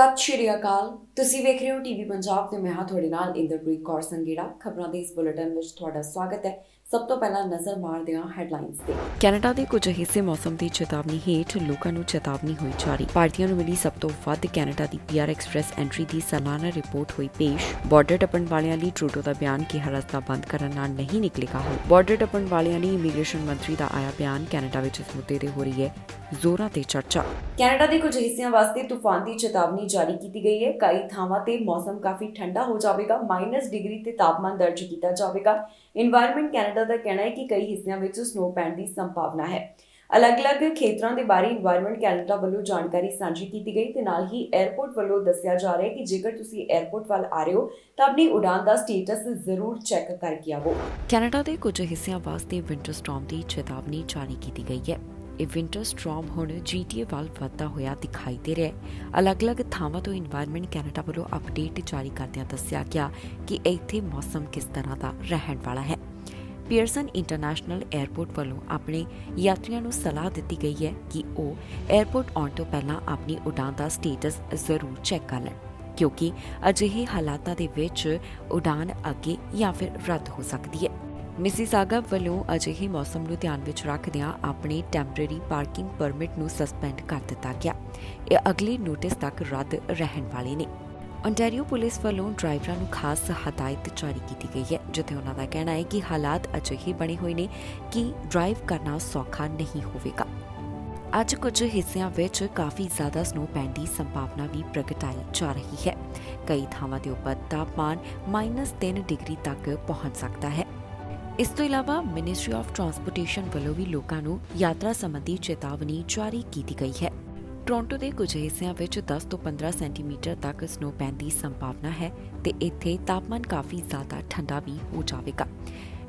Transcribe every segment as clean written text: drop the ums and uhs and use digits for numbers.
ਸਤਿ ਸ਼੍ਰੀ ਅਕਾਲ। ਤੁਸੀਂ ਵੇਖ ਰਹੇ ਹੋ ਟੀਵੀ ਪੰਜਾਬ ਤੇ ਮੈਂ ਹਾਂ ਤੁਹਾਡੇ ਨਾਲ ਇੰਦਰਪ੍ਰੀਤ ਕੌਰ ਸੰਘੇੜਾ। ਖਬਰਾਂ ਦੇ ਇਸ ਬੁਲੇਟਿਨ ਵਿੱਚ ਤੁਹਾਡਾ ਸਵਾਗਤ ਹੈ। ਸਭ ਤੋਂ ਪਹਿਲਾਂ ਨਜ਼ਰ ਮਾਰਦੇ ਹਾਂ ਹੈਡਲਾਈਨਸ ਤੇ। ਕੈਨੇਡਾ ਦੇ ਕੁਝ ਹਿੱਸੇ ਮੌਸਮ ਦੀ ਚੇਤਾਵਨੀ ਹੇਠ ਲੋਕਾਂ ਨੂੰ ਚੇਤਾਵਨੀ ਹੋਈ ਜਾਰੀ। ਭਾਰਤੀਆਂ ਨੂੰ ਮਿਲੀ ਸਭ ਤੋਂ ਵੱਧ ਕੈਨੇਡਾ ਦੀ ਪੀਆਰ ਐਕਸਪ੍ਰੈਸ ਐਂਟਰੀ ਦੀ ਸਾਲਾਨਾ ਰਿਪੋਰਟ ਹੋਈ ਪੇਸ਼। ਬਾਰਡਰ ਟੱਪਣ ਵਾਲਿਆਂ ਲਈ ਟਰੂਡੋ ਦਾ ਬਿਆਨ ਕਿਹਾ ਰਸਤਾ ਬੰਦ ਕਰਨ ਨਾਲ ਨਹੀਂ ਨਿਕਲੇਗਾ ਹੱਲ। ਬਾਰਡਰ ਟੱਪਣ ਵਾਲਿਆਂ ਲਈ ਇਮੀਗ੍ਰੇਸ਼ਨ ਮੰਤਰੀ ਦਾ ਆਇਆ ਬਿਆਨ। ਕੈਨੇਡਾ ਵਿੱਚ ਇਸ ਮੁੱਦੇ ਤੇ ਹੋ ਰਹੀ ਹੈ ਜ਼ੋਰਾਂ ਤੇ ਚਰਚਾ। ਕੈਨੇਡਾ ਦੇ ਕੁਝ ਹਿੱਸਿਆਂ ਵਾਸਤੇ ਤੂਫਾਨ ਦੀ ਚੇਤਾਵਨੀ ਜਾਰੀ ਕੀਤੀ ਗਈ ਹੈ। ਕਈ ਥਾਵਾਂ ਤੇ ਮੌਸਮ ਕਾਫੀ ਠੰਡਾ ਹੋ ਜਾਵੇਗਾ। -ਡਿਗਰੀ ਤੇ ਤਾਪਮਾਨ ਦਰਜ ਕੀਤਾ ਜਾਵੇਗਾ। ਇਨਵਾਇਰਨਮੈਂਟ ਕੈਨੇਡਾ ਦਾ ਕਹਿਣਾ ਹੈ ਕਿ ਕਈ ਹਿੱਸਿਆਂ ਵਿੱਚ ਸਨੋ ਪੈਣ ਦੀ ਸੰਭਾਵਨਾ ਹੈ। ਅਲੱਗ-ਅਲੱਗ ਖੇਤਰਾਂ ਦੇ ਬਾਰੇ ਇਨਵਾਇਰਨਮੈਂਟ ਕੈਨੇਡਾ ਵੱਲੋਂ ਜਾਣਕਾਰੀ ਸਾਂਝੀ ਕੀਤੀ ਗਈ ਤੇ ਨਾਲ ਹੀ 에ਅਰਪੋਰਟ ਵੱਲੋਂ ਦੱਸਿਆ ਜਾ ਰਿਹਾ ਹੈ ਕਿ ਜੇਕਰ ਤੁਸੀਂ 에ਅਰਪੋਰਟ ਵੱਲ ਆ ਰਹੇ ਹੋ ਤਾਂ ਆਪਣੀ ਉਡਾਨ ਦਾ ਸਟੇਟਸ ਜ਼ਰੂਰ ਚੈੱਕ ਕਰਕੇ ਆਵੋ। ਕੈਨੇਡਾ ਦੇ ਕੁਝ ਹਿੱਸਿਆਂ ਵਾਸਤੇ ਵਿੰਟਰ ਸਟਾਰਮ ਦੀ ਚੇਤਾਵਨੀ ਜਾਰੀ ਕੀਤੀ ਗਈ ਹੈ। ਇਹ ਵਿੰਟਰ ਸਟਾਰਮ ਹੁਣ GTA ਵੱਲ ਵਧਦਾ ਹੋਇਆ ਦਿਖਾਈ ਦੇ ਰਿਹਾ ਹੈ। ਅਲੱਗ-ਅਲੱਗ ਥਾਵਾਂ ਤੋਂ ਇਨਵਾਇਰਨਮੈਂਟ ਕੈਨੇਡਾ ਵੱਲੋਂ ਅਪਡੇਟ ਜਾਰੀ ਕਰਦਿਆਂ ਦੱਸਿਆ ਗਿਆ ਕਿ ਇੱਥੇ ਮੌਸਮ ਕਿਸ ਤਰ੍ਹਾਂ ਦਾ ਰਹਿਣ ਵਾਲਾ ਹੈ। ਪੀਅਰਸਨ ਇੰਟਰਨੈਸ਼ਨਲ 에ਅਰਪੋਰਟ ਵੱਲੋਂ ਆਪਣੇ ਯਾਤਰੀਆਂ ਨੂੰ ਸਲਾਹ ਦਿੱਤੀ ਗਈ ਹੈ ਕਿ ਉਹ 에ਅਰਪੋਰਟ ਆਉਣ ਤੋਂ ਪਹਿਲਾਂ ਆਪਣੀ ਉਡਾਨ ਦਾ ਸਟੇਟਸ ਜ਼ਰੂਰ ਚੈੱਕ ਕਰ ਲੈਣ, ਕਿਉਂਕਿ ਅਜਿਹੇ ਹਾਲਾਤਾਂ ਦੇ ਵਿੱਚ ਉਡਾਨ ਅੱਗੇ ਜਾਂ ਫਿਰ ਰੱਦ ਹੋ ਸਕਦੀ ਹੈ। ਮਿਸੀਸਾਗਾ ਵੱਲੋਂ ਅਜਿਹੇ ਮੌਸਮ ਨੂੰ ਧਿਆਨ ਵਿੱਚ ਰੱਖਦਿਆਂ ਆਪਣੇ ਟੈਂਪਰੇਰੀ ਪਾਰਕਿੰਗ ਪਰਮਿਟ ਨੂੰ ਸਸਪੈਂਡ ਕਰ ਦਿੱਤਾ ਗਿਆ। ਇਹ ਅਗਲੇ ਨੋਟਿਸ ਤੱਕ ਰੱਦ ਰਹਿਣ ਵਾਲੇ ਨੇ। ontario ਪੁਲਿਸ ਵੱਲੋਂ ਡਰਾਈਵਰਾਂ ਨੂੰ ਖਾਸ ਹਦਾਇਤ ਜਾਰੀ ਕੀਤੀ ਗਈ ਹੈ, ਜਿੱਥੇ ਉਹਨਾਂ ਦਾ ਕਹਿਣਾ ਹੈ ਕਿ ਹਾਲਾਤ ਅਜਿਹੇ ਬਣੇ ਹੋਏ ਨੇ ਕਿ ਡਰਾਈਵ ਕਰਨਾ ਸੌਖਾ ਨਹੀਂ ਹੋਵੇਗਾ। ਅੱਜ ਕੁਝ ਹਿੱਸਿਆਂ ਵਿੱਚ ਕਾਫੀ ਜ਼ਿਆਦਾ ਸਨੋ ਪੈਣ ਦੀ ਸੰਭਾਵਨਾ ਵੀ ਪ੍ਰਗਟਾਈ ਜਾ ਰਹੀ ਹੈ। ਕਈ ਥਾਵਾਂ ਦੇ ਉੱਪਰ ਤਾਪਮਾਨ -3 ਡਿਗਰੀ ਤੱਕ ਪਹੁੰਚ ਸਕਦਾ ਹੈ। ਇਸ ਤੋਂ ਇਲਾਵਾ ਮਿਨਿਸਟਰੀ ਆਫ ਟਰਾਂਸਪੋਰਟੇਸ਼ਨ ਵੱਲੋਂ ਵੀ ਲੋਕਾਂ ਨੂੰ ਯਾਤਰਾ ਸੰਬੰਧੀ ਚੇਤਾਵਨੀ ਜਾਰੀ ਕੀਤੀ ਗਈ ਹੈ। ਟੋਰਾਂਟੋ ਦੇ ਕੁਝ ਹਿੱਸਿਆਂ ਵਿੱਚ 10 ਤੋਂ 15 ਸੈਂਟੀਮੀਟਰ ਤੱਕ ਸਨੋ ਪੈਣ ਦੀ ਸੰਭਾਵਨਾ ਹੈ ਤੇ ਇੱਥੇ ਤਾਪਮਾਨ ਕਾਫੀ ਜ਼ਿਆਦਾ ਠੰਡਾ ਵੀ ਹੋ ਜਾਵੇਗਾ।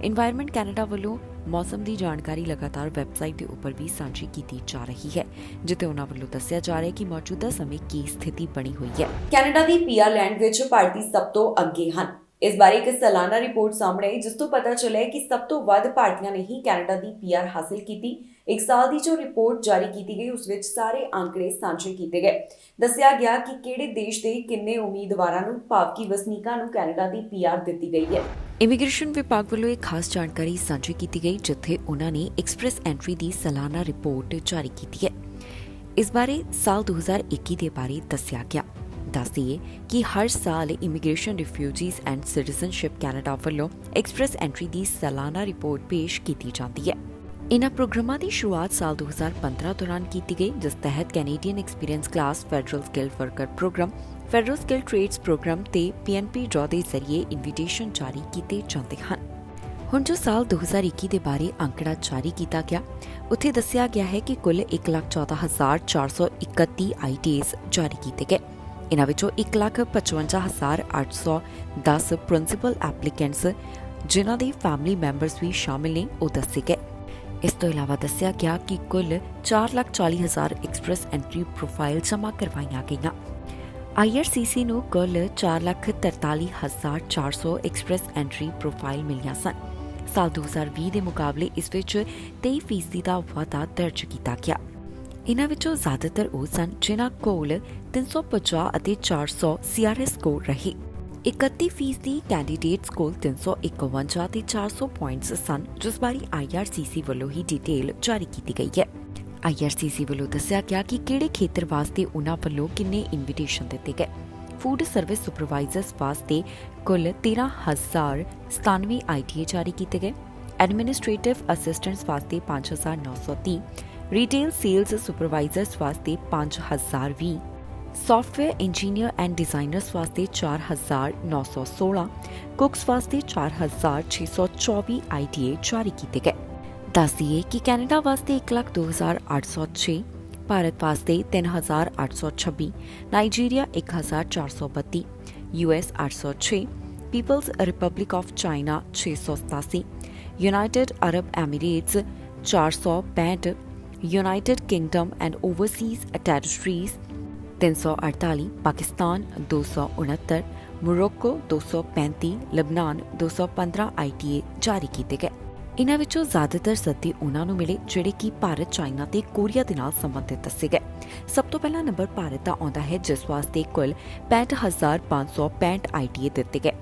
ਇਨਵਾਇਰਨਮੈਂਟ ਕੈਨੇਡਾ ਵੱਲੋਂ ਮੌਸਮ ਦੀ ਜਾਣਕਾਰੀ ਲਗਾਤਾਰ ਵੈਬਸਾਈਟ ਦੇ ਉੱਪਰ ਵੀ ਸਾਂਝੀ ਕੀਤੀ ਜਾ ਰਹੀ ਹੈ, ਜਿੱਥੇ ਉਹਨਾਂ ਵੱਲੋਂ ਦੱਸਿਆ ਜਾ ਰਿਹਾ ਹੈ ਕਿ ਮੌਜੂਦਾ ਸਮੇਂ ਕੀ ਸਥਿਤੀ ਬਣੀ ਹੋਈ ਹੈ। ਕੈਨੇਡਾ ਦੀ ਪੀਆਰ ਲੈਂਡ ਵਿੱਚ ਭਾਰਤੀ ਸਭ ਤੋਂ ਅੱਗੇ ਹਨ। ਇਸ ਬਾਰੇ ਇੱਕ ਸਾਲਾਨਾ ਰਿਪੋਰਟ ਸਾਹਮਣੇ ਆਈ, ਜਿਸ ਤੋਂ ਪਤਾ ਚੱਲਿਆ ਕਿ ਸਭ ਤੋਂ ਵੱਧ ਭਾਰਤੀਆਂ ਨੇ ਹੀ ਕੈਨੇਡਾ ਦੀ ਪੀਆਰ ਹਾਸਲ ਕੀਤੀ। ਇੱਕ ਸਾਲ ਦੀ ਜੋ ਰਿਪੋਰਟ ਜਾਰੀ ਕੀਤੀ ਗਈ ਉਸ ਵਿੱਚ ਸਾਰੇ ਅੰਕੜੇ ਸਾਂਝੇ ਕੀਤੇ ਗਏ। ਦੱਸਿਆ ਗਿਆ ਕਿ ਕਿਹੜੇ ਦੇਸ਼ ਦੇ ਕਿੰਨੇ ਉਮੀਦਵਾਰਾਂ ਨੂੰ ਭਾਵ ਕਿ ਵਸਨੀਕਾਂ ਨੂੰ ਕੈਨੇਡਾ ਦੀ ਪੀਆਰ ਦਿੱਤੀ ਗਈ ਹੈ। ਇਮੀਗ੍ਰੇਸ਼ਨ ਵਿਭਾਗ ਵੱਲੋਂ ਇੱਕ ਖਾਸ ਜਾਣਕਾਰੀ ਸਾਂਝੀ ਕੀਤੀ ਗਈ, ਜਿੱਥੇ ਉਹਨਾਂ ਨੇ ਐਕਸਪ੍ਰੈਸ ਐਂਟਰੀ ਦੀ ਸਾਲਾਨਾ ਰਿਪੋਰਟ ਜਾਰੀ ਕੀਤੀ ਹੈ। ਇਸ ਬਾਰੇ ਸਾਲ 2021 ਦੇ ਬਾਰੇ ਦੱਸਿਆ ਗਿਆ। ਦੱਸ ਦਈਏ ਕਿ ਹਰ ਸਾਲ immigration refugees and citizenship Canada ਵੱਲੋਂ ਐਕਸਪ੍ਰੈਸ ਐਂਟਰੀ ਦੀ ਸਾਲਾਨਾ ਰਿਪੋਰਟ ਪੇਸ਼ ਕੀਤੀ ਜਾਂਦੀ ਹੈ। ਇਨ੍ਹਾਂ ਪ੍ਰੋਗਰਾਮਾਂ ਦੀ ਸ਼ੁਰੂਆਤ ਸਾਲ 2015 ਦੌਰਾਨ ਕੀਤੀ ਗਈ, ਜਿਸ ਤਹਿਤ Canadian experience class, federal skill worker programme, federal skill trades programme ਤੇ PNP ਡਰਾ ਦੇ ਜ਼ਰੀਏ ਇਨਵੀਟੇਸ਼ਨ ਜਾਰੀ ਕੀਤੇ ਜਾਂਦੇ ਹਨ। ਹੁਣ ਜੋ ਸਾਲ 2021 ਦੇ ਬਾਰੇ ਅੰਕੜਾ ਜਾਰੀ ਕੀਤਾ ਗਿਆ, ਉੱਥੇ ਦੱਸਿਆ ਗਿਆ ਹੈ ਕਿ ਕੁੱਲ 1,14,431 ITAs ਜਾਰੀ ਕੀਤੇ ਗਏ। ਇਨ੍ਹਾਂ ਵਿੱਚੋਂ 1,55,810 ਪ੍ਰਿੰਸੀਪਲ ਐਪਲੀਕੈਂਟਸ, ਜਿਨ੍ਹਾਂ ਦੇ ਫੈਮਿਲੀ ਮੈਂਬਰਸ ਵੀ ਸ਼ਾਮਿਲ ਨੇ, ਉਹ ਦੱਸੇ ਗਏ। ਇਸ ਤੋਂ ਇਲਾਵਾ ਦੱਸਿਆ ਗਿਆ ਕਿ ਕੁੱਲ 4,40,000 ਐਕਸਪ੍ਰੈਸ ਐਂਟਰੀ ਪ੍ਰੋਫਾਈਲ ਜਮ੍ਹਾਂ ਕਰਵਾਈਆਂ ਗਈਆਂ। IRCC ਨੂੰ ਕੁੱਲ 4,43,400 ਐਕਸਪ੍ਰੈਸ ਐਂਟਰੀ ਪ੍ਰੋਫਾਈਲ ਮਿਲੀਆਂ ਸਨ। ਸਾਲ 2020 ਦੇ ਮੁਕਾਬਲੇ ਇਸ ਵਿੱਚ 23% ਦਾ ਵਾਧਾ ਦਰਜ ਕੀਤਾ ਗਿਆ। ਇਨ੍ਹਾਂ ਵਿੱਚੋਂ ਜ਼ਿਆਦਾਤਰ ਉਹ ਸਨ ਜਿਨ੍ਹਾਂ ਕੋਲ 350 ਅਤੇ 400 CRS ਸਕੋਰ ਰਹੇ। 31% ਕੈਂਡੀਡੇਟਸ ਕੋਲ 351 ਤੇ 400 ਪੁਆਇੰਟਸ ਸਨ, ਜਿਸ ਬਾਰੇ IRCC ਵੱਲੋਂ ਹੀ ਡਿਟੇਲ ਜਾਰੀ ਕੀਤੀ ਗਈ ਹੈ। IRCC ਵੱਲੋਂ ਦੱਸਿਆ ਗਿਆ ਕਿ ਕਿਹੜੇ ਖੇਤਰ ਵਾਸਤੇ ਉਨ੍ਹਾਂ ਵੱਲੋਂ ਕਿੰਨੇ ਇਨਵੀਟੇਸ਼ਨ ਦਿੱਤੇ ਗਏ। ਫੂਡ ਸਰਵਿਸ ਸੁਪਰਵਾਈਜ਼ਰਸ ਵਾਸਤੇ ਕੁੱਲ 13,097 ITA ਜਾਰੀ ਕੀਤੇ ਗਏ। ਐਡਮਿਨਿਸਟ੍ਰੇਟਿਵ ਅਸਿਸਟੈਂਟਸ ਵਾਸਤੇ 5,930, ਰੀਟੇਲ ਸੇਲਸ ਸੁਪਰਵਾਈਜ਼ਰਸ ਵਾਸਤੇ 5,020, ਸੌਫਟਵੇਅਰ ਇੰਜੀਨੀਅਰ ਐਂਡ ਡਿਜ਼ਾਈਨਰਸ ਵਾਸਤੇ 4,916, ਕੁਕਸ ਵਾਸਤੇ 4,624 ITA ਜਾਰੀ ਕੀਤੇ ਗਏ। ਦੱਸ ਦਈਏ ਕਿ ਕੈਨੇਡਾ ਵਾਸਤੇ 1,02,806, ਭਾਰਤ ਵਾਸਤੇ 3,826, Nigeria 1,432, US 806, People's Republic of China 687, United Arab Emirates 465, United Kingdom and overseas territories 348, Pakistan 269, Morocco 235, लबनान 215 ITA जारी ਕੀਤੇ ਗਏ। ਇਨ੍ਹਾਂ ਵਿੱਚੋਂ ਜ਼ਿਆਦਾਤਰ ਸੱਦੇ ਉਹਨਾਂ ਨੂੰ ਮਿਲੇ ਜਿਹੜੇ ਕਿ ਭਾਰਤ, ਚਾਈਨਾ ਤੇ ਕੋਰੀਆ ਦੇ ਨਾਲ ਸੰਬੰਧਿਤ ਦੱਸੇ ਗਏ। ਸਭ ਤੋਂ ਪਹਿਲਾ ਨੰਬਰ ਭਾਰਤ ਦਾ ਆਉਂਦਾ ਹੈ, ਜਿਸ ਵਾਸਤੇ ਕੁੱਲ 65,565 ITA ਦਿੱਤੇ ਗਏ।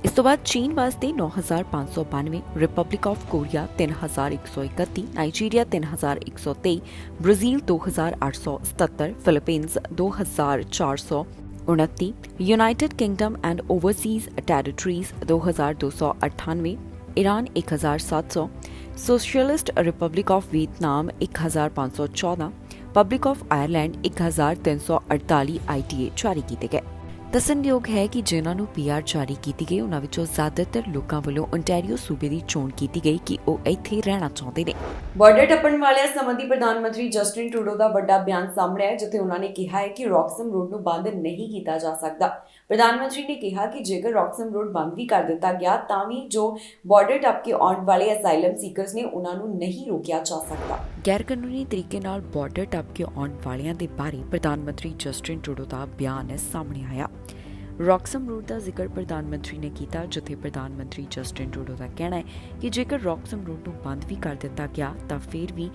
ਇਸ ਤੋਂ ਬਾਅਦ ਚੀਨ ਵਾਸਤੇ 9,592, republic of Korea 3,131, Nigeria 3,123, Brazil 2,877, Philippines 2,429, United Kingdom and overseas territories 2,298, Iran 1,700, socialist Republic of Vietnam 1,514, public of Ireland 1,348 ITA जारी किए गए। ਦੱਸਣਯੋਗ ਹੈ ਕਿ ਜਿਨ੍ਹਾਂ ਨੂੰ PR ਜਾਰੀ ਕੀਤੀ ਗਈ ਉਹਨਾਂ ਵਿੱਚੋਂ ਜ਼ਿਆਦਾਤਰ ਲੋਕਾਂ ਵੱਲੋਂ ਓਨਟਾਰੀਓ ਸੂਬੇ ਦੀ ਚੋਣ ਕੀਤੀ ਗਈ ਕਿ ਉਹ ਇੱਥੇ ਰਹਿਣਾ ਚਾਹੁੰਦੇ ਨੇ। ਬਾਰਡਰ ਟੱਪਣ ਵਾਲਿਆਂ ਸੰਬੰਧੀ ਪ੍ਰਧਾਨ ਮੰਤਰੀ ਜਸਟਿਨ ਟਰੂਡੋ ਦਾ ਵੱਡਾ ਬਿਆਨ ਸਾਹਮਣੇ ਆਇਆ, ਜਿੱਥੇ ਉਹਨਾਂ ਨੇ ਕਿਹਾ ਹੈ ਕਿ ਰੌਕਸਮ ਰੋਡ ਨੂੰ ਬੰਦ ਨਹੀਂ ਕੀਤਾ ਜਾ ਸਕਦਾ। ਪ੍ਰਧਾਨ ਮੰਤਰੀ ਨੇ ਕਿਹਾ ਕਿ ਜੇਕਰ ਰੌਕਸਮ ਰੋਡ ਬੰਦ ਵੀ ਕਰ ਦਿੱਤਾ ਗਿਆ ਤਾਂ ਵੀ ਜੋ ਬਾਰਡਰ ਟੱਪ ਕੇ ਆਉਣ ਵਾਲੇ ਅਸਾਈਲਮ ਸੀਕਰਸ ਨੇ ਉਹਨਾਂ ਨੂੰ ਨਹੀਂ ਰੋਕਿਆ ਜਾ ਸਕਦਾ। ਗੈਰ ਕਾਨੂੰਨੀ ਤਰੀਕੇ ਨਾਲ ਬਾਰਡਰ ਟੱਪ ਕੇ ਆਉਣ ਵਾਲਿਆਂ ਦੇ ਬਾਰੇ ਪ੍ਰਧਾਨ ਮੰਤਰੀ ਜਸਟਿਨ ਟਰੂਡੋ ਦਾ ਬਿਆਨ ਸਾਹਮਣੇ ਆਇਆ। ਰੌਕਸਮ ਰੋਡ ਦਾ ਜ਼ਿਕਰ ਪ੍ਰਧਾਨ ਮੰਤਰੀ ਨੇ ਕੀਤਾ, ਜਿੱਥੇ ਪ੍ਰਧਾਨ ਮੰਤਰੀ ਜਸਟਿਨ ਟਰੂਡੋ ਦਾ ਕਹਿਣਾ ਹੈ ਕਿ ਜੇਕਰ ਰੌਕਸਮ ਰੋਡ ਨੂੰ ਬੰਦ ਵੀ ਕਰ ਦਿੱਤਾ ਗਿਆ ਤਾਂ ਫਿਰ ਵੀ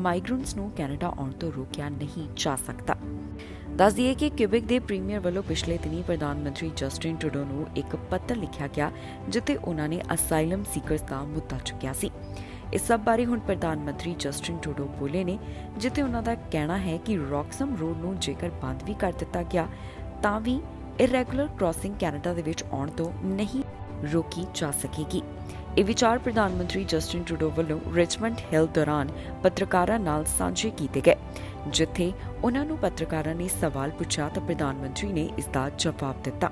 ਮਾਈਗ੍ਰੈਂਟਸ ਨੂੰ ਕੈਨੇਡਾ ਆਉਣ ਤੋਂ ਰੋਕਿਆ ਨਹੀਂ ਜਾ ਸਕਦਾ। ਦੱਸ ਦਈਏ ਕਿ ਕਿਊਬਿਕ ਦੇ ਪ੍ਰੀਮੀਅਰ ਵੱਲੋਂ ਪਿਛਲੇ ਦਿਨੀ ਪ੍ਰਧਾਨ ਮੰਤਰੀ ਜਸਟਿਨ ਟਰੂਡੋ ਨੂੰ ਇੱਕ ਪੱਤਰ ਲਿਖਿਆ ਗਿਆ, ਜਿੱਥੇ ਉਹਨਾਂ ਨੇ ਅਸਾਈਲਮ ਸੀਕਰਸ ਦਾ ਮੁੱਦਾ ਚੁੱਕਿਆ ਸੀ। ਇਸ ਸਭ ਬਾਰੇ ਹੁਣ ਪ੍ਰਧਾਨ ਮੰਤਰੀ ਜਸਟਿਨ ਟਰੂਡੋ ਬੋਲੇ ਨੇ, ਜਿੱਥੇ ਉਹਨਾਂ ਦਾ ਕਹਿਣਾ ਹੈ ਕਿ ਰੌਕਸਮ ਰੋਡ ਨੂੰ ਜੇਕਰ ਬੰਦ ਵੀ ਕਰ ਦਿੱਤਾ ਗਿਆ ਤਾਂ ਵੀ ਇਰੈਗੂਲਰ ਕ੍ਰਾਸਿੰਗ ਕੈਨੇਡਾ ਦੇ ਵਿੱਚ ਆਉਣ ਤੋਂ ਨਹੀਂ ਰੋਕੀ ਜਾ ਸਕੇਗੀ। ਇਹ ਵਿਚਾਰ ਪ੍ਰਧਾਨ ਮੰਤਰੀ ਜਸਟਿਨ ਟਰੂਡੋ ਵੱਲੋਂ ਰਿਚਮੰਡ ਹਿੱਲ ਦੌਰਾਨ ਪੱਤਰਕਾਰਾਂ ਨਾਲ ਸਾਂਝੇ ਕੀਤੇ ਗਏ, ਜਿੱਥੇ ਉਹਨਾਂ ਨੂੰ ਪੱਤਰਕਾਰਾਂ ਨੇ ਸਵਾਲ ਪੁੱਛਿਆ ਤਾਂ ਪ੍ਰਧਾਨ ਮੰਤਰੀ ਨੇ ਇਸ ਦਾ ਜਵਾਬ ਦਿੱਤਾ।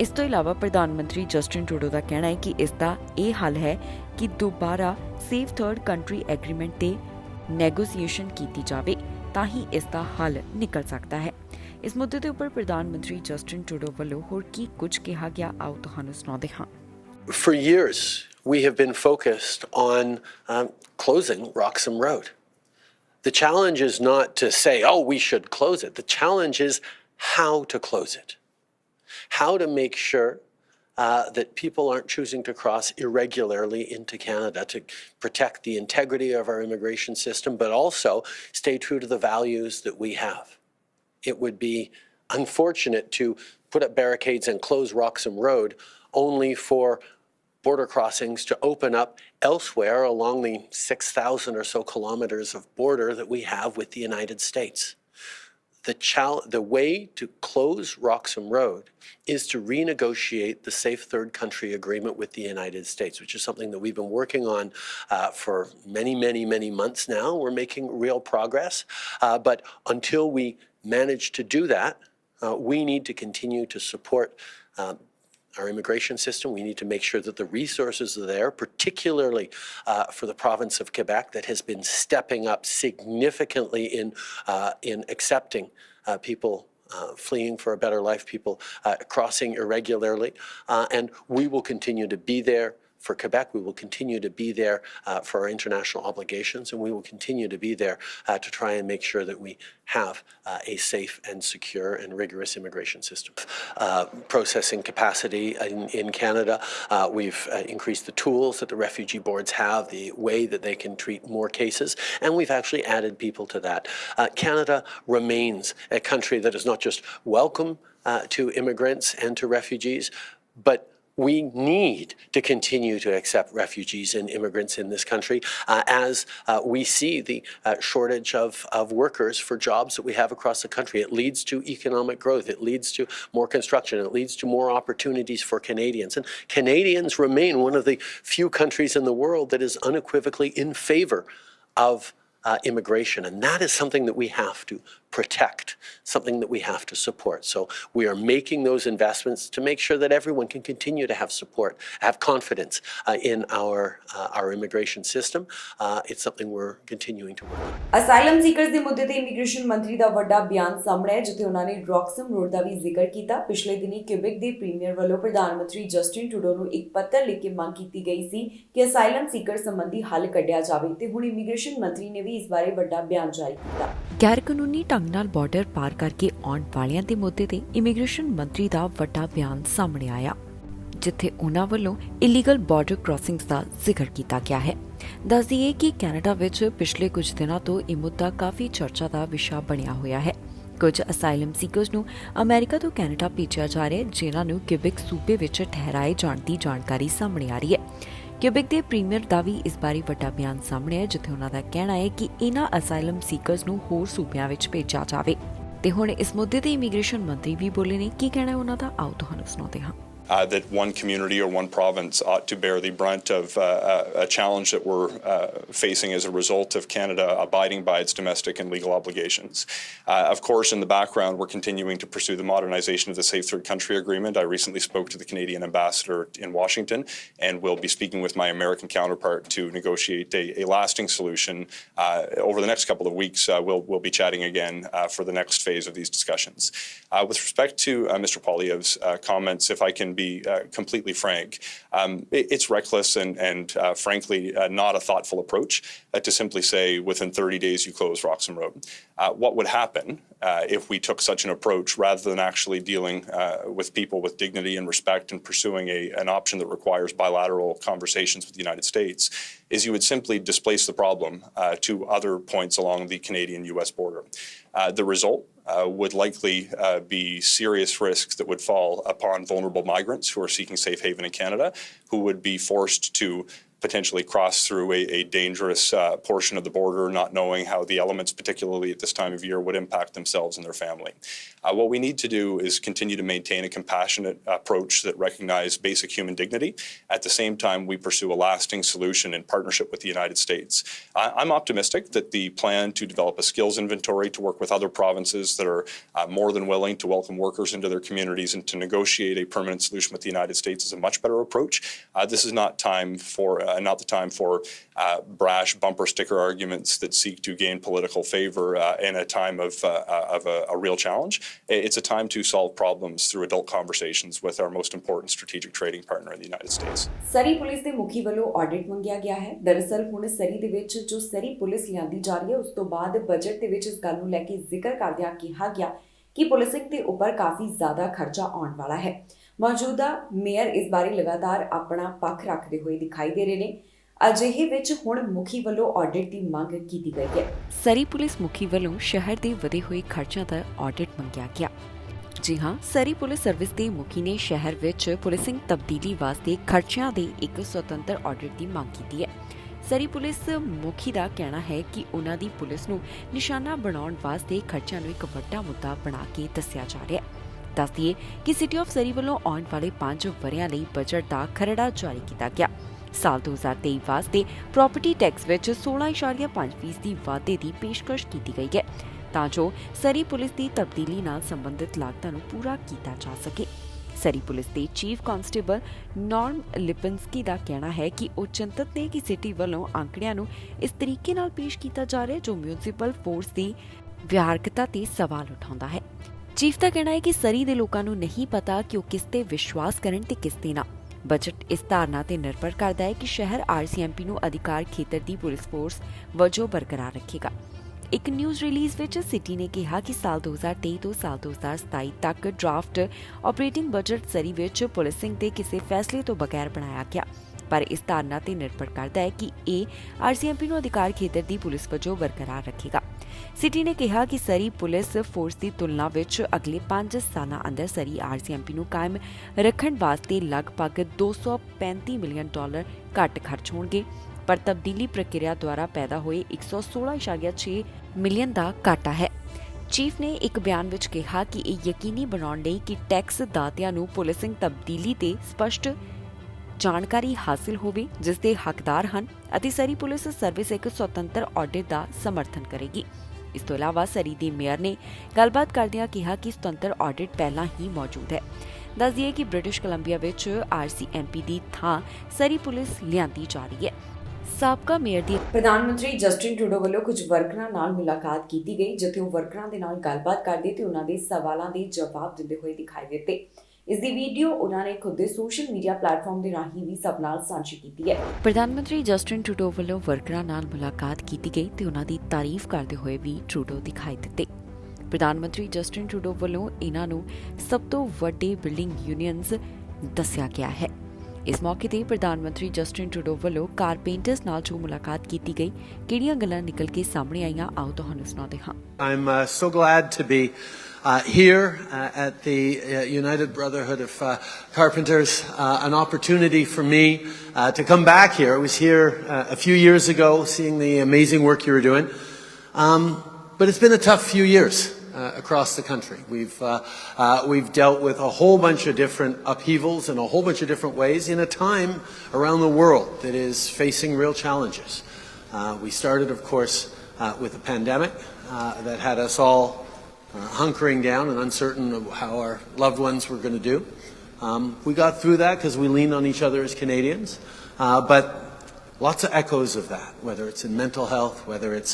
ਇਸ ਤੋਂ ਇਲਾਵਾ ਪ੍ਰਧਾਨ ਮੰਤਰੀ ਜਸਟਿਨ ਟਰੂਡੋ ਦਾ ਕਹਿਣਾ ਹੈ ਕਿ ਇਸ ਦਾ ਇਹ ਹੱਲ ਹੈ ਕਿ ਦੁਬਾਰਾ ਸੇਫ ਥਰਡ ਕੰਟਰੀ ਐਗਰੀਮੈਂਟ ਤੇ ਨੈਗੋਸੀਏਸ਼ਨ ਕੀਤੀ ਜਾਵੇ, ਤਾਂ ਹੀ ਇਸ ਦਾ ਹੱਲ ਨਿਕਲ ਸਕਦਾ ਹੈ। ਇਸ ਮੁੱਦੇ ਦੇ ਉੱਪਰ ਪ੍ਰਧਾਨ ਮੰਤਰੀ ਜਸਟਿਨ ਟਰੂਡੋ ਵੱਲੋਂ ਹੋਰ ਕੀ ਕੁਝ ਕਿਹਾ ਗਿਆ, ਆਓ ਤੁਹਾਨੂੰ ਸੁਣਾਉਂਦੇ ਹਾਂ। For years, we have been focused on closing Roxham Road. The challenge is not to say, oh, we should close it. The challenge is how to close it. How to make sure that people aren't choosing to cross irregularly into Canada, to protect the integrity of our immigration system, but also stay true to the values that we have. It would be unfortunate to put up barricades and close Roxham Road only for border crossings to open up elsewhere along the 6,000 or so kilometers of border that we have with the United States. The way to close Roxham Road is to renegotiate the Safe Third Country Agreement with the United States, which is something that we've been working on for many months now. We're making real progress, but until we manage to do that, we need to continue to support our immigration system. We need to make sure that the resources are there, particularly for the province of Quebec, that has been stepping up significantly in accepting people fleeing for a better life, people crossing irregularly. And we will continue to be there for Quebec. We will continue to be there for our international obligations, and we will continue to be there to try and make sure that we have a safe and secure and rigorous immigration system. Processing capacity in Canada, we've increased the tools that the refugee boards have, the way that they can treat more cases, and we've actually added people to that. Canada remains a country that is not just welcome to immigrants and to refugees, but we need to continue to accept refugees and immigrants in this country as we see the shortage of workers for jobs that we have across the country. It leads to economic growth. It leads to more construction. It leads to more opportunities for Canadians. And Canadians remain one of the few countries in the world that is unequivocally in favor of immigration, and that is something that we have to protect, something that we have to support. So we are making those investments to make sure that everyone can continue to have support, have confidence in our immigration system. It's something we're continuing to work on. Asylum seekers ਦੇ ਮੁੱਦੇ ਤੇ immigration ਮੰਤਰੀ ਦਾ ਵੱਡਾ ਬਿਆਨ ਸਾਹਮਣੇ ਹੈ, ਜਿੱਥੇ ਉਹਨਾਂ ਨੇ ਰੌਕਸਮ ਰੋਡ ਦਾ ਵੀ ਜ਼ਿਕਰ ਕੀਤਾ। ਪਿਛਲੇ ਦਿਨੀ ਕਿਊਬਿਕ ਦੇ ਪ੍ਰੀਮੀਅਰ ਵੱਲੋਂ ਪ੍ਰਧਾਨ ਮੰਤਰੀ ਜਸਟਿਨ ਟਰੂਡੋ ਨੂੰ ਇੱਕ ਪੱਤਰ ਲਿਖ ਕੇ ਮੰਗ ਕੀਤੀ ਗਈ ਸੀ ਕਿ ਅਸਾਈਲਮ ਸੀਕਰ ਸੰਬੰਧੀ ਹੱਲ ਕੱਢਿਆ ਜਾਵੇ, ਤੇ ਹੁਣ ਇਮੀਗ੍ਰੇਸ਼ਨ ਮੰਤਰੀ ਨੇ ਵੀ ਇਸ ਬਾਰੇ ਵੱਡਾ ਬਿਆਨ ਜਾਰੀ ਕੀਤਾ। ਗੈਰ ਕਾਨੂੰਨੀ ਢੰਗ ਨਾਲ ਬਾਰਡਰ ਪਾਰ ਕਰਕੇ ਆਉਣ ਵਾਲਿਆਂ ਦੇ ਮੁੱਦੇ ਤੇ ਇਮੀਗ੍ਰੇਸ਼ਨ ਮੰਤਰੀ ਦਾ ਵੱਡਾ ਬਿਆਨ ਸਾਹਮਣੇ ਆਇਆ। ਜਿੱਥੇ ਉਹਨਾਂ ਵੱਲੋਂ ਇਲੀਗਲ ਬਾਰਡਰ ਕ੍ਰਾਸਿੰਗਸ ਦਾ ਜ਼ਿਕਰ ਕੀਤਾ ਗਿਆ ਹੈ। ਦੱਸ ਦਈਏ ਕਿ ਕੈਨੇਡਾ ਵਿੱਚ ਪਿਛਲੇ ਕੁਝ ਦਿਨਾਂ ਤੋਂ ਇਹ ਮੁੱਦਾ ਕਾਫੀ ਚਰਚਾ ਦਾ ਵਿਸ਼ਾ ਬਣਿਆ ਹੋਇਆ ਹੈ। ਕੁਝ ਅਸਾਈਲਮ ਸੀਕਰਸ ਨੂੰ ਅਮਰੀਕਾ ਤੋਂ ਕੈਨੇਡਾ ਭੇਜਿਆ ਜਾ ਰਿਹਾ ਹੈ, ਜਿਨ੍ਹਾਂ ਨੂੰ ਕਿਊਬਿਕ ਸੂਬੇ ਵਿੱਚ ਠਹਿਰਾਏ ਜਾਣ ਦੀ ਜਾਣਕਾਰੀ ਸਾਹਮਣੇ ਆ ਰਹੀ ਹੈ। ਕਿਊਬਿਕ ਦੇ ਪ੍ਰੀਮੀਅਰ ਦਾ ਵੀ ਇਸ ਬਾਰੇ ਵੱਡਾ ਬਿਆਨ ਸਾਹਮਣੇ ਹੈ, ਜਿੱਥੇ ਉਹਨਾਂ ਦਾ ਕਹਿਣਾ ਹੈ ਕਿ ਇਹਨਾਂ ਅਸਾਈਲਮ ਸੀਕਰਸ ਨੂੰ ਹੋਰ ਸੂਬਿਆਂ ਵਿੱਚ ਭੇਜਿਆ ਜਾਵੇ। ਤੇ ਹੁਣ ਇਸ ਮੁੱਦੇ ਤੇ ਇਮੀਗ੍ਰੇਸ਼ਨ ਮੰਤਰੀ ਵੀ ਬੋਲੇ ਨੇ। ਕੀ ਕਹਿਣਾ ਉਹਨਾਂ ਦਾ, ਆਓ ਤੁਹਾਨੂੰ ਸੁਣਾਉਂਦੇ ਹਾਂ। That one community or one province ought to bear the brunt of a challenge that we're facing as a result of Canada abiding by its domestic and legal obligations. Of course, in the background, we're continuing to pursue the modernization of the Safe Third Country Agreement. I recently spoke to the Canadian ambassador in Washington, and we'll be speaking with my American counterpart to negotiate a lasting solution. Over the next couple of weeks, we'll be chatting again for the next phase of these discussions. With respect to Mr. Poilievre's comments, if I can be completely frank, it's reckless and frankly not a thoughtful approach to simply say within 30 days you close Roxham Road. What would happen if we took such an approach rather than actually dealing with people with dignity and respect and pursuing an option that requires bilateral conversations with the United States, is you would simply displace the problem to other points along the Canadian-US border. The result would likely be serious risks that would fall upon vulnerable migrants who are seeking safe haven in Canada, who would be forced to potentially cross through a dangerous portion of the border, not knowing how the elements, particularly at this time of year, would impact themselves and their family. What we need to do is continue to maintain a compassionate approach that recognizes basic human dignity. At the same time, we pursue a lasting solution in partnership with the United States. I'm optimistic that the plan to develop a skills inventory to work with other provinces that are more than willing to welcome workers into their communities and to negotiate a permanent solution with the United States is a much better approach. This is not the time for brash bumper sticker arguments that seek to gain political favor in a time of a real challenge. It's a time to solve problems through adult conversations with our most important strategic trading partner in the United States. Surrey police ਦੇ ਮੁਖੀ ਵੱਲੋਂ audit ਮੰਗਿਆ ਗਿਆ ਹੈ। ਦਰਅਸਲ ਹੁਣ ਸਰੀ ਦੇ ਵਿੱਚ ਜੋ ਸਰੀ ਪੁਲਿਸ ਲਿਆਂਦੀ ਜਾ ਰਹੀ ਹੈ, ਉਸ ਤੋਂ ਬਾਅਦ ਬਜਟ ਦੇ ਵਿੱਚ ਇਸ ਗੱਲ ਨੂੰ ਲੈ ਕੇ ਜ਼ਿਕਰ ਕਰਦਿਆਂ ਕਿਹਾ ਗਿਆ ਕਿ ਪੁਲਿਸਿੰਗ ਦੇ ਉੱਪਰ ਕਾਫੀ ਜ਼ਿਆਦਾ ਖਰਚਾ ਆਉਣ ਵਾਲਾ ਹੈ। ਮੌਜੂਦਾ ਮੇਅਰ ਇਸ ਬਾਰੇ ਲਗਾਤਾਰ ਆਪਣਾ ਪੱਖ ਰੱਖਦੇ ਹੋਏ ਦਿਖਾਈ ਦੇ ਰਹੇ ਨੇ। ਅਜਿਹੇ ਵਿੱਚ ਹੁਣ ਮੁਖੀ ਵੱਲੋਂ ਆਡਿਟ ਦੀ ਮੰਗ ਕੀਤੀ ਗਈ ਹੈ। ਸਰੀ ਪੁਲਿਸ ਮੁਖੀ ਵੱਲੋਂ ਸ਼ਹਿਰ ਦੇ ਵਧੇ ਹੋਏ ਖਰਚਿਆਂ ਦਾ ਆਡਿਟ ਮੰਗਿਆ ਗਿਆ। ਜੀ ਹਾਂ, ਸਰੀ ਪੁਲਿਸ ਸਰਵਿਸ ਦੇ ਮੁਖੀ ਨੇ ਸ਼ਹਿਰ ਵਿੱਚ ਪੁਲਿਸਿੰਗ ਤਬਦੀਲੀ ਵਾਸਤੇ ਖਰਚਿਆਂ ਦੇ ਇੱਕ ਸੁਤੰਤਰ ਆਡਿਟ ਦੀ ਮੰਗ ਕੀਤੀ ਹੈ। ਸਰੀ ਪੁਲਿਸ ਮੁਖੀ ਦਾ ਕਹਿਣਾ ਹੈ ਕਿ ਉਹਨਾਂ ਦੀ ਪੁਲਿਸ ਨੂੰ ਨਿਸ਼ਾਨਾ ਬਣਾਉਣ ਵਾਸਤੇ ਖਰਚਿਆਂ ਨੂੰ ਇੱਕ ਵੱਡਾ ਮੁੱਦਾ ਬਣਾ ਕੇ ਦੱਸਿਆ ਜਾ ਰਿਹਾ ਹੈ। ਦੱਸ ਦਈਏ ਕਿ ਸਿਟੀ ਆਫ ਸਰੀ ਵੱਲੋਂ ਆਉਣ ਵਾਲੇ 5 ਵਰ੍ਹਿਆਂ ਲਈ ਬਜਟ ਦਾ ਖਰੜਾ ਜਾਰੀ ਕੀਤਾ ਗਿਆ। ਸਾਲ 2023 ਵਾਸਤੇ ਪ੍ਰਾਪਰਟੀ ਟੈਕਸ ਵਿੱਚ 16.5% ਵਾਧੇ ਦੀ ਪੇਸ਼ਕਸ਼ ਕੀਤੀ ਗਈ ਹੈ, ਤਾਂ ਜੋ ਸਰੀ ਪੁਲਿਸ ਦੀ ਤਬਦੀਲੀ ਨਾਲ ਸੰਬੰਧਿਤ ਲਾਗਤਾਂ ਨੂੰ ਪੂਰਾ ਕੀਤਾ ਜਾ ਸਕੇ। ਸਰੀ ਪੁਲਿਸ ਦੇ ਚੀਫ ਕਾਂਸਟੇਬਲ ਨੌਰਮ ਲਿਪਿੰਸਕੀ ਦਾ ਕਹਿਣਾ ਹੈ ਕਿ ਉਹ ਚਿੰਤਤ ਨੇ ਕਿ ਸਿਟੀ ਵੱਲੋਂ ਅੰਕੜਿਆਂ ਨੂੰ ਇਸ ਤਰੀਕੇ ਨਾਲ ਪੇਸ਼ ਕੀਤਾ ਜਾ ਰਿਹਾ ਹੈ ਜੋ ਮਿਊਨਿਸਪਲ ਫੋਰਸ ਦੀ ਵਿਹਾਰਕਤਾ ਤੇ ਸਵਾਲ ਉਠਾਉਂਦਾ ਹੈ। ਚੀਫ ਦਾ ਕਹਿਣਾ ਹੈ ਕਿ ਸਰੀ ਦੇ ਲੋਕਾਂ ਨੂੰ ਨਹੀਂ ਪਤਾ ਕਿ ਉਹ ਕਿਸ ਤੇ ਵਿਸ਼ਵਾਸ ਕਰਨ ਤੇ ਕਿਸ ਤੇ ਨਾ। ਬਜਟ ਇਸ ਧਾਰਨਾ ਤੇ ਨਿਰਭਰ ਕਰਦਾ ਹੈ ਕਿ ਸ਼ਹਿਰ RCMP ਨੂੰ ਅਧਿਕਾਰ ਖੇਤਰ ਦੀ ਪੁਲਿਸ ਫੋਰਸ ਵਜੋਂ ਬਰਕਰਾਰ ਰੱਖੇਗਾ। ਇੱਕ ਨਿਊਜ਼ ਰਿਲੀਜ਼ ਵਿੱਚ ਸਿਟੀ ਨੇ ਕਿਹਾ ਕਿ ਸਾਲ 2023 ਤੋਂ ਸਾਲ 2027 ਤੱਕ ਡਰਾਫਟ ਆਪਰੇਟਿੰਗ ਬਜਟ ਸਰੀ ਵਿੱਚ ਪੁਲਿਸਿੰਗ ਦੇ ਕਿਸੇ ਫੈਸਲੇ ਤੋਂ ਬਗੈਰ ਬਣਾਇਆ ਗਿਆ, ਪਰ ਇਸ ਧਾਰਨਾ ਤੇ ਨਿਰਭਰ ਕਰਦਾ ਹੈ ਕਿ ਇਹ RCMP ਨੂੰ ਅਧਿਕਾਰ ਖੇਤਰ ਦੀ ਪੁਲਿਸ ਵਜੋਂ ਬਰਕਰਾਰ ਰੱਖੇਗਾ। ਸਿਟੀ ਨੇ ਕਿਹਾ ਕਿ ਸਰੀ ਪੁਲਿਸ ਫੋਰਸ ਦੀ ਤੁਲਨਾ ਵਿੱਚ ਅਗਲੇ 5 ਸਾਲਾਂ ਅੰਦਰ ਸਰੀ RCMP ਨੂੰ ਕਾਇਮ ਰੱਖਣ ਵਾਸਤੇ ਲਗਭਗ $235 ਮਿਲੀਅਨ ਘੱਟ ਖਰਚ ਹੋਣਗੇ, ਪਰ ਤਬਦੀਲੀ ਪ੍ਰਕਿਰਿਆ ਦੁਆਰਾ ਪੈਦਾ ਹੋਏ 116.6 ਮਿਲੀਅਨ ਦਾ ਘਾਟਾ ਹੈ। ਚੀਫ ਨੇ ਇੱਕ ਬਿਆਨ ਵਿੱਚ ਕਿਹਾ ਕਿ ਇਹ ਯਕੀਨੀ ਬਣਾਉਣ ਲਈ ਕਿ ਟੈਕਸ ਦਾਤਿਆਂ ਨੂੰ ਪੁਲਿਸਿੰਗ ਤਬਦੀਲੀ ਤੇ ਸਪਸ਼ਟ ਜਾਣਕਾਰੀ ਹਾਸਲ ਹੋਵੇ ਜਿਸ ਦੇ ਹੱਕਦਾਰ ਹਨ, ਅਤੇ ਸਰੀ ਪੁਲਿਸ ਸਰਵਿਸ ਇੱਕ ਸੁਤੰਤਰ ਆਡਿਟ ਦਾ ਸਮਰਥਨ ਕਰੇਗੀ। ਇਸ ਤੋਂ ਇਲਾਵਾ ਸਰੀ ਦੇ ਮੇਅਰ ਨੇ ਗੱਲਬਾਤ ਕਰਦਿਆਂ ਕਿਹਾ ਕਿ ਸੁਤੰਤਰ ਆਡਿਟ ਪਹਿਲਾਂ ਹੀ ਮੌਜੂਦ ਹੈ। ਦੱਸ ਦਈਏ ਕਿ ਬ੍ਰਿਟਿਸ਼ ਕੋਲੰਬੀਆ ਵਿੱਚ RCMP ਦੀ ਥਾਂ ਸਰੀ ਪੁਲਿਸ ਲਿਆਂਦੀ ਜਾ ਰਹੀ ਹੈ। ਸਾਬਕਾ ਮੇਅਰ ਦੀ ਪ੍ਰਧਾਨ ਮੰਤਰੀ ਜਸਟਿਨ ਟਰੂਡੋ ਵੱਲੋਂ ਕੁਝ ਵਰਕਰਾਂ ਨਾਲ ਮੁਲਾਕਾਤ ਕੀਤੀ ਗਈ, ਜਿੱਥੇ ਉਹ ਵਰਕਰਾਂ ਦੇ ਨਾਲ ਗੱਲਬਾਤ ਕਰਦੇ ਤੇ ਉਹਨਾਂ ਦੇ ਸਵਾਲਾਂ ਦੇ ਜਵਾਬ ਦਿੰਦੇ ਹੋਏ ਦਿਖਾਈ ਦਿੱਤੇ। ਇਸ ਦੀ ਵੀਡੀਓ ਉਹਨਾਂ ਨੇ ਖੁਦ ਦੇ ਸੋਸ਼ਲ ਮੀਡੀਆ ਪਲੇਟਫਾਰਮ ਦੇ ਰਾਹੀਂ ਵੀ ਸਭ ਨਾਲ ਸਾਂਝੀ ਕੀਤੀ ਹੈ। ਪ੍ਰਧਾਨ ਮੰਤਰੀ ਜਸਟਿਨ ਟਰੂਡੋ ਵੱਲੋਂ ਵਰਕਰਾਂ ਨਾਲ ਮੁਲਾਕਾਤ ਕੀਤੀ ਗਈ ਤੇ ਉਹਨਾਂ ਦੀ ਤਾਰੀਫ ਕਰਦੇ ਹੋਏ ਵੀ ਟਰੂਡੋ ਦਿਖਾਈ ਦਿੱਤੇ। ਪ੍ਰਧਾਨ ਮੰਤਰੀ ਜਸਟਿਨ ਟਰੂਡੋ ਵੱਲੋਂ ਇਹਨਾਂ ਨੂੰ ਸਭ ਤੋਂ ਵੱਡੇ ਬਿਲਡਿੰਗ ਯੂਨੀਅਨਸ ਦੱਸਿਆ ਗਿਆ ਹੈ। ਇਸ ਮੌਕੇ ਤੇ ਪ੍ਰਧਾਨ ਮੰਤਰੀ ਜਸਟਿਨ ਟਰੂਡੋ ਵੱਲੋਂ ਕਾਰਪੇਂਟਰਸ ਨਾਲ ਜੋ ਮੁਲਾਕਾਤ ਕੀਤੀ ਗਈ, ਕਿਹੜੀਆਂ ਗੱਲਾਂ ਨਿਕਲ ਕੇ ਸਾਹਮਣੇ ਆਈਆਂ, ਆਓ ਤੁਹਾਨੂੰ ਸੁਣਾਉਂਦੇ ਹਾਂ। I'm so glad to be here at the United Brotherhood of Carpenters, an opportunity for me to come back here. I was here a few years ago seeing the amazing work you were doing, but it's been a tough few years across the country. We've dealt with a whole bunch of different upheavals in a whole bunch of different ways in a time around the world that is facing real challenges. We started, of course, with a pandemic that had us all hunkering down and uncertain of how our loved ones were going to do. We got through that because we leaned on each other as Canadians, but lots of echoes of that, whether it's in mental health, whether it's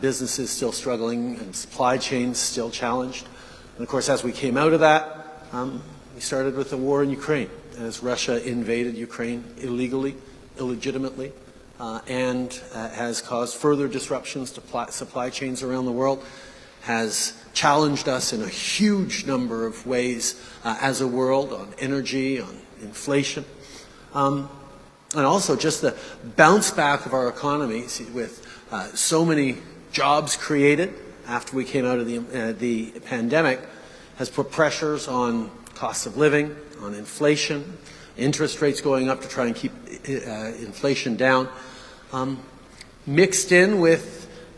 businesses still struggling and supply chains still challenged. And of course, as we came out of that, we started with the war in Ukraine, as Russia invaded Ukraine illegally, illegitimately, and has caused further disruptions to supply chains around the world, has challenged us in a huge number of ways as a world on energy, on inflation. And also just the bounce back of our economy with so many jobs created after we came out of the pandemic has put pressures on costs of living, on inflation, interest rates going up to try and keep inflation down, mixed in with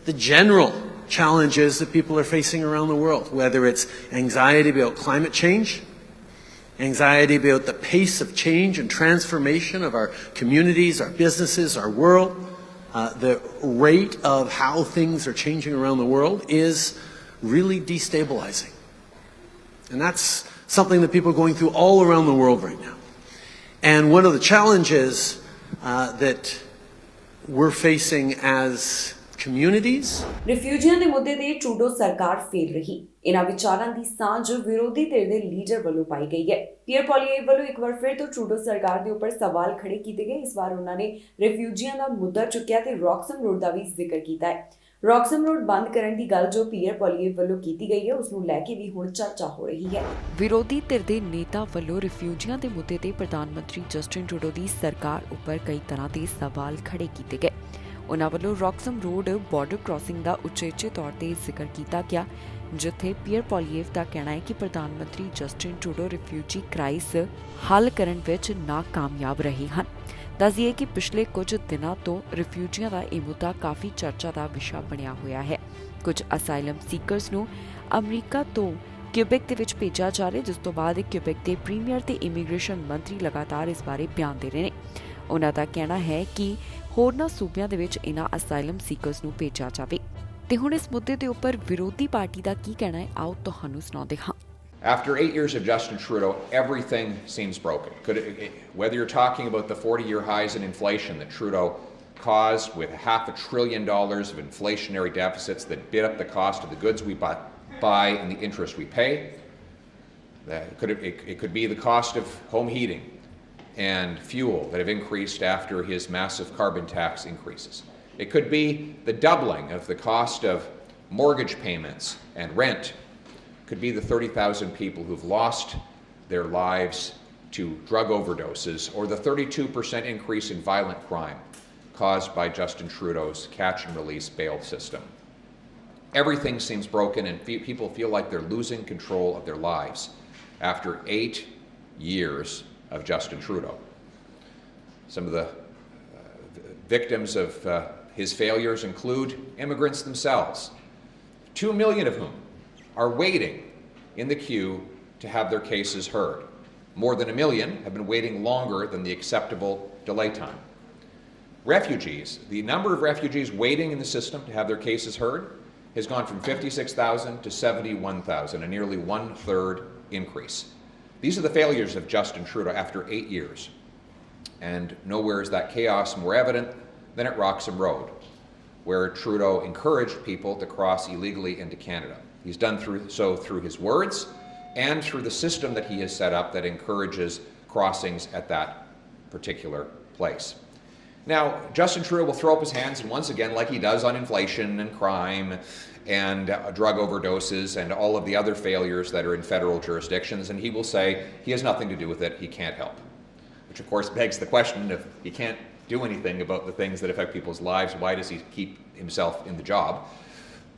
the general challenges that people are facing around the world, whether it's anxiety about climate change, anxiety about the pace of change and transformation of our communities, our businesses, our world. The rate of how things are changing around the world is really destabilizing. And that's something that people are going through all around the world right now. And one of the challenges that we're facing as communities. ਰਿਫਿਊਜੀਆਂ ਦੇ ਮੁੱਦੇ ਤੇ Trudeau ਸਰਕਾਰ fail ਰਹੀ। ਇਹਨਾਂ ਵਿਚਾਰਾਂ ਦੀ ਸਾਂਝ ਵਿਰੋਧੀ ਧਿਰ ਦੇ ਲੀਡਰ ਵੱਲੋਂ ਪਾਈ ਗਈ ਹੈ। ਪੀਅਰ ਪੋਲੀਏਵ ਵੱਲੋਂ ਇੱਕ ਵਾਰ ਫਿਰ ਤੋਂ ਟਰੂਡੋ ਸਰਕਾਰ ਦੇ ਉੱਪਰ ਸਵਾਲ ਖੜੇ ਕੀਤੇ ਗਏ। ਇਸ ਵਾਰ ਉਹਨਾਂ ਨੇ ਰਿਫਿਊਜੀਆਂ ਦਾ ਮੁੱਦਾ ਚੁੱਕਿਆ ਤੇ ਰੌਕਸਮ ਰੋਡ ਦਾ ਵੀ ਜ਼ਿਕਰ ਕੀਤਾ ਹੈ। ਰੌਕਸਮ ਰੋਡ ਬੰਦ ਕਰਨ ਦੀ ਗੱਲ ਜੋ ਪੀਅਰ ਪੋਲੀਏਵ ਵੱਲੋਂ ਕੀਤੀ ਗਈ ਹੈ, ਉਸ ਨੂੰ ਲੈ ਕੇ ਵੀ ਹੁਣ ਚਰਚਾ ਹੋ ਰਹੀ ਹੈ। ਵਿਰੋਧੀ ਧਿਰ ਦੇ ਨੇਤਾ ਵੱਲੋਂ ਰਿਫਿਊਜੀਆਂ ਦੇ ਮੁੱਦੇ ਤੇ ਪ੍ਰਧਾਨ ਮੰਤਰੀ ਜਸਟਿਨ ਟਰੂਡੋ ਦੀ ਸਰਕਾਰ ਉੱਪਰ ਕਈ ਤਰ੍ਹਾਂ ਦੇ ਸਵਾਲ ਖੜੇ ਕੀਤੇ ਗਏ। ਉਹਨਾਂ ਵੱਲੋਂ ਰੌਕਸਮ ਰੋਡ ਬਾਰਡਰ ਕ੍ਰਾਸਿੰਗ ਦਾ ਉਚੇਚੇ ਤੌਰ ਤੇ ਜ਼ਿਕਰ ਕੀਤਾ ਗਿਆ, ਜਿੱਥੇ ਪੀਅਰ ਪੋਲੀਏਵ ਦਾ ਕਹਿਣਾ ਹੈ ਕਿ ਪ੍ਰਧਾਨ ਮੰਤਰੀ ਜਸਟਿਨ ਟਰੂਡੋ ਰਿਫਿਊਜੀ ਕ੍ਰਾਈਸਿਸ ਹੱਲ ਕਰਨ ਵਿੱਚ ਨਾਕਾਮਯਾਬ ਰਹੇ ਹਨ। ਦੱਸ ਦਈਏ ਕਿ ਪਿਛਲੇ ਕੁਝ ਦਿਨਾਂ ਤੋਂ ਰਿਫਿਊਜੀਆਂ ਦਾ ਇਹ ਮੁੱਦਾ ਕਾਫੀ ਚਰਚਾ ਦਾ ਵਿਸ਼ਾ ਬਣਿਆ ਹੋਇਆ ਹੈ। ਕੁਝ ਅਸਾਈਲਮ ਸੀਕਰਸ ਨੂੰ ਅਮਰੀਕਾ ਤੋਂ ਕਿਊਬੈਕ ਦੇ ਵਿੱਚ ਭੇਜਿਆ ਜਾ ਰਿਹਾ, ਜਿਸ ਤੋਂ ਬਾਅਦ ਕਿਊਬੈਕ ਦੇ ਪ੍ਰੀਮੀਅਰ ਤੇ ਇਮੀਗ੍ਰੇਸ਼ਨ ਮੰਤਰੀ ਲਗਾਤਾਰ ਇਸ ਬਾਰੇ ਬਿਆਨ ਦੇ ਰਹੇ ਨੇ। ਉਹਨਾਂ ਦਾ ਕਹਿਣਾ ਹੈ ਕਿ ਹੋਰਨਾਂ ਸੂਬਿਆਂ ਦੇ ਵਿੱਚ ਇਹਨਾਂ ਅਸਾਈਲਮ ਸੀਕਰਸ ਨੂੰ ਭੇਜਿਆ ਜਾਵੇ। ਤੇ ਹੁਣ ਇਸ ਮੁੱਦੇ ਦੇ ਉੱਪਰ ਵਿਰੋਧੀ ਪਾਰਟੀ ਦਾ ਕੀ ਕਹਿਣਾ ਹੈ, ਆਓ ਤੁਹਾਨੂੰ ਸੁਣਾਉਂਦੇ ਹਾਂ। After 8 years of Justin Trudeau, everything seems broken. Whether you're talking about the 40-year highs in inflation that Trudeau caused with $500 billion of inflationary deficits that bid up the cost of the goods we buy and the interest we pay. It could be the cost of home heating and fuel that have increased after his massive carbon tax increases. It could be the doubling of the cost of mortgage payments and rent. It could be the 30,000 people who've lost their lives to drug overdoses, or the 32% increase in violent crime caused by Justin Trudeau's catch and release bail system. Everything seems broken and people feel like they're losing control of their lives after 8 years of Justin Trudeau. Some of the victims of his failures include immigrants themselves, 2 million of whom are waiting in the queue to have their cases heard. More than 1 million have been waiting longer than the acceptable delay time. Refugees, the number of refugees waiting in the system to have their cases heard has gone from 56,000 to 71,000, a nearly 1/3 increase. These are the failures of Justin Trudeau after 8 years. And nowhere is that chaos more evident than at Roxham Road, where Trudeau encouraged people to cross illegally into Canada. He's done so through his words and through the system that he has set up that encourages crossings at that particular place. Now, Justin Trudeau will throw up his hands, and once again, like he does on inflation and crime and drug overdoses and all of the other failures that are in federal jurisdictions, and he will say he has nothing to do with it, he can't help. Which of course begs the question, if he can't do anything about the things that affect people's lives, why does he keep himself in the job?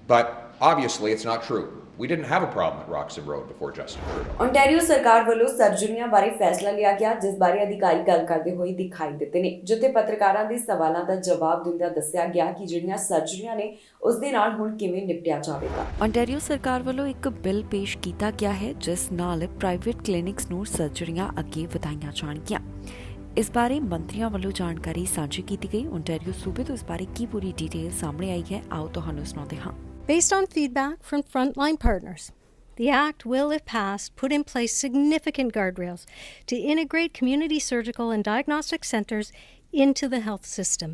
But obviously it's not true. We didn't have a problem at Roxham Road before Justin Trudeau. Ontario सरकार ਵੱਲੋਂ ਸਰਜਰੀਆਂ ਬਾਰੇ ਫੈਸਲਾ ਲਿਆ ਗਿਆ, ਜਿਸ ਬਾਰੇ ਅਧਿਕਾਰੀ ਗੱਲ ਕਰਦੇ ਹੋਏ ਦਿਖਾਈ ਦਿੱਤੇ ਨੇ, ਜਿੱਥੇ ਪੱਤਰਕਾਰਾਂ ਦੇ ਸਵਾਲਾਂ ਦਾ ਜਵਾਬ ਦਿੰਦਿਆਂ ਦੱਸਿਆ ਗਿਆ ਕਿ ਜਿਹੜੀਆਂ ਸਰਜਰੀਆਂ ਨੇ ਉਸ ਦੇ ਨਾਲ ਹੁਣ ਕਿਵੇਂ ਨਿਪਟਿਆ ਜਾਵੇਗਾ। ओंटारियो ਸਰਕਾਰ ਵੱਲੋਂ ਇੱਕ ਬਿੱਲ ਪੇਸ਼ ਕੀਤਾ ਗਿਆ ਹੈ, ਜਿਸ ਨਾਲ ਪ੍ਰਾਈਵੇਟ ਕਲੀਨਿਕਸ ਨੂੰ ਸਰਜਰੀਆਂ ਅੱਗੇ ਵਧਾਈਆਂ ਜਾਣਗੀਆਂ। ਇਸ ਬਾਰੇ ਮੰਤਰੀਆਂ ਵੱਲੋਂ ਜਾਣਕਾਰੀ ਸਾਂਝੀ ਕੀਤੀ ਗਈ। ओंटारियो ਸੂਬੇ ਤੋਂ ਇਸ ਬਾਰੇ ਕੀ ਪੂਰੀ ਡਿਟੇਲ ਸਾਹਮਣੇ ਆਈ ਹੈ, ਆਓ ਤੁਹਾਨੂੰ ਸੁਣਾਉਂਦੇ ਹਾਂ। Based on feedback from frontline partners, the Act will, if passed, put in place significant guardrails to integrate community surgical and diagnostic centres into the health system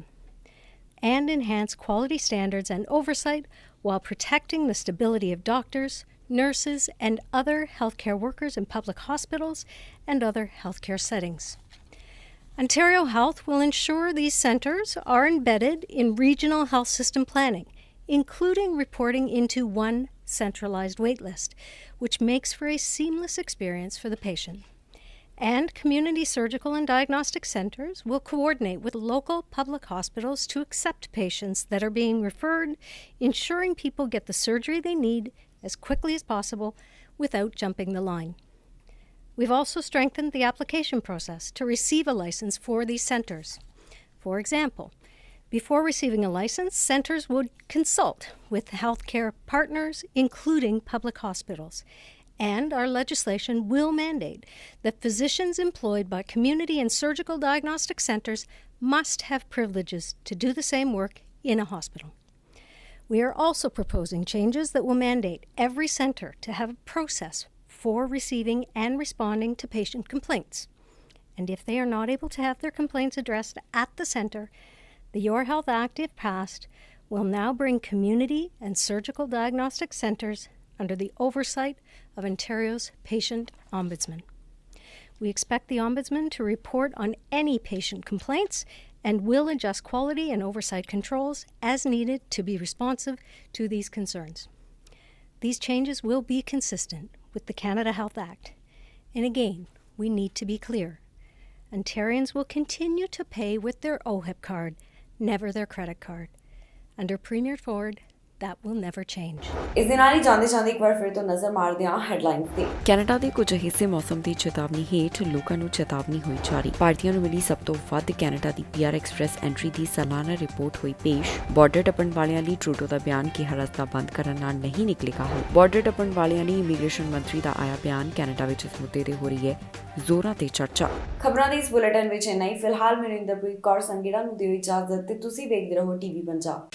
and enhance quality standards and oversight while protecting the stability of doctors, nurses, and other healthcare workers in public hospitals and other healthcare settings. Ontario Health will ensure these centres are embedded in regional health system planning, including reporting into one centralized waitlist, which makes for a seamless experience for the patient. And community surgical and diagnostic centres will coordinate with local public hospitals to accept patients that are being referred, ensuring people get the surgery they need as quickly as possible without jumping the line. We've also strengthened the application process to receive a license for these centres. For example, before receiving a license, centres would consult with healthcare partners, including public hospitals. And our legislation will mandate that physicians employed by community and surgical diagnostic centres must have privileges to do the same work in a hospital. We are also proposing changes that will mandate every centre to have a process for receiving and responding to patient complaints. And if they are not able to have their complaints addressed at the centre, the Your Health Act, if passed, will now bring community and surgical diagnostic centres under the oversight of Ontario's Patient Ombudsman. We expect the Ombudsman to report on any patient complaints and will adjust quality and oversight controls as needed to be responsive to these concerns. These changes will be consistent with the Canada Health Act. And again, we need to be clear. Ontarians will continue to pay with their OHIP card, never their credit card. Under Premier Ford, that will never change. ਇਸ ਦੇ ਨਾਲ ਹੀ ਜਾਂਦੇ ਇੱਕ ਵਾਰ ਫਿਰ ਤੋਂ ਨਜ਼ਰ ਮਾਰਦੇ ਹਾਂ ਹੈਡਲਾਈਨਸ ਤੇ। ਕੈਨੇਡਾ ਦੇ ਕੁਝ ਹਿੱਸੇ ਮੌਸਮ ਦੀ ਚੇਤਾਵਨੀ ਹੇਠ ਲੋਕਾਂ ਨੂੰ ਚੇਤਾਵਨੀ ਹੋਈ ਜਾਰੀ। ਭਾਰਤੀਆਂ ਨੂੰ ਮਿਲੀ ਸਭ ਤੋਂ ਵੱਧ ਕੈਨੇਡਾ ਦੀ PR ਐਕਸਪ੍ਰੈਸ ਐਂਟਰੀ ਦੀ ਸਾਲਾਨਾ ਰਿਪੋਰਟ ਹੋਈ ਪੇਸ਼। ਬਾਰਡਰ ਟੱਪਣ ਵਾਲਿਆਂ ਲਈ ਟਰੂਡੋ ਦਾ ਬਿਆਨ ਕਿ ਰਸਤਾ ਬੰਦ ਕਰਨ ਨਾਲ ਨਹੀਂ ਨਿਕਲੇਗਾ ਹੱਲ। ਬਾਰਡਰ ਟੱਪਣ ਵਾਲਿਆਂ ਲਈ ਇਮੀਗ੍ਰੇਸ਼ਨ ਮੰਤਰੀ ਦਾ ਆਇਆ ਬਿਆਨ। ਕੈਨੇਡਾ ਵਿੱਚ ਇਸ ਮੁੱਦੇ ਤੇ ਹੋ ਰਹੀ ਹੈ ਜ਼ੋਰਾਂ ਤੇ ਚਰਚਾ। ਖਬਰਾਂ ਦੇ ਇਸ ਬੁਲੇਟਿਨ ਵਿੱਚ ਇੰਨਾ ਹੀ। ਫਿਲਹਾਲ ਮੈਨੂੰ ਇੰਦਰਪ੍ਰੀਤ ਕੌਰ ਸੰਘੇੜਾ ਨੂੰ ਦਿਓ ਇਜਾਜ਼ਤ ਤੇ ਤੁਸੀਂ ਵੇਖਦੇ ਰਹੋ TV ਪੰਜਾਬ।